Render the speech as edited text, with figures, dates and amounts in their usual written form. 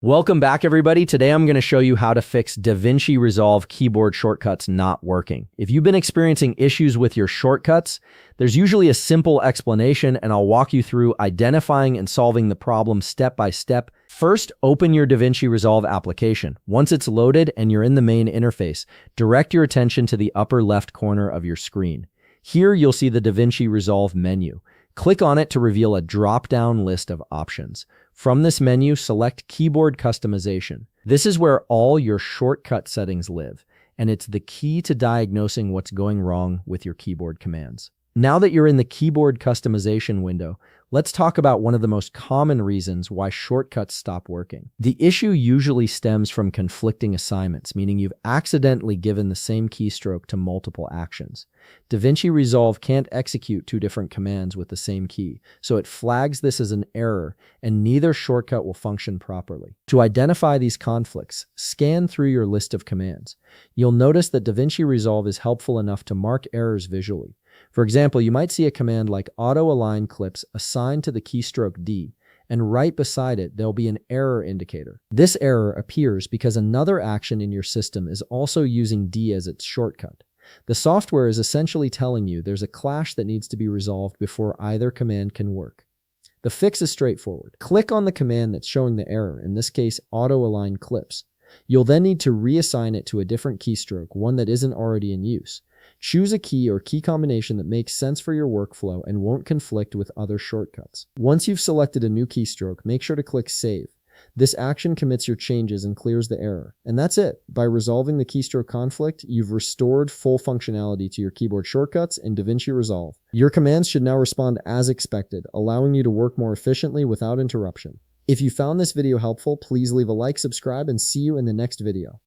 Welcome back, everybody. Today I'm going to show you how to fix DaVinci Resolve keyboard shortcuts not working. If you've been experiencing issues with your shortcuts, there's usually a simple explanation, and I'll walk you through identifying and solving the problem step by step. First, open your DaVinci Resolve application. Once it's loaded and you're in the main interface, direct your attention to the upper left corner of your screen. Here you'll see the DaVinci Resolve menu. Click on it to reveal a drop-down list of options. From this menu, select Keyboard Customization. This is where all your shortcut settings live, and it's the key to diagnosing what's going wrong with your keyboard commands. Now that you're in the Keyboard Customization window, let's talk about one of the most common reasons why shortcuts stop working. The issue usually stems from conflicting assignments, meaning you've accidentally given the same keystroke to multiple actions. DaVinci Resolve can't execute two different commands with the same key, so it flags this as an error, and neither shortcut will function properly. To identify these conflicts, scan through your list of commands. You'll notice that DaVinci Resolve is helpful enough to mark errors visually. For example, you might see a command like auto-align clips assigned to the keystroke D, and right beside it, there'll be an error indicator. This error appears because another action in your system is also using D as its shortcut. The software is essentially telling you there's a clash that needs to be resolved before either command can work. The fix is straightforward. Click on the command that's showing the error, in this case, auto-align clips. You'll then need to reassign it to a different keystroke, one that isn't already in use. Choose a key or key combination that makes sense for your workflow and won't conflict with other shortcuts. Once you've selected a new keystroke, make sure to click Save. This action commits your changes and clears the error. And that's it. By resolving the keystroke conflict, you've restored full functionality to your keyboard shortcuts in DaVinci Resolve. Your commands should now respond as expected, allowing you to work more efficiently without interruption. If you found this video helpful, please leave a like, subscribe, and see you in the next video.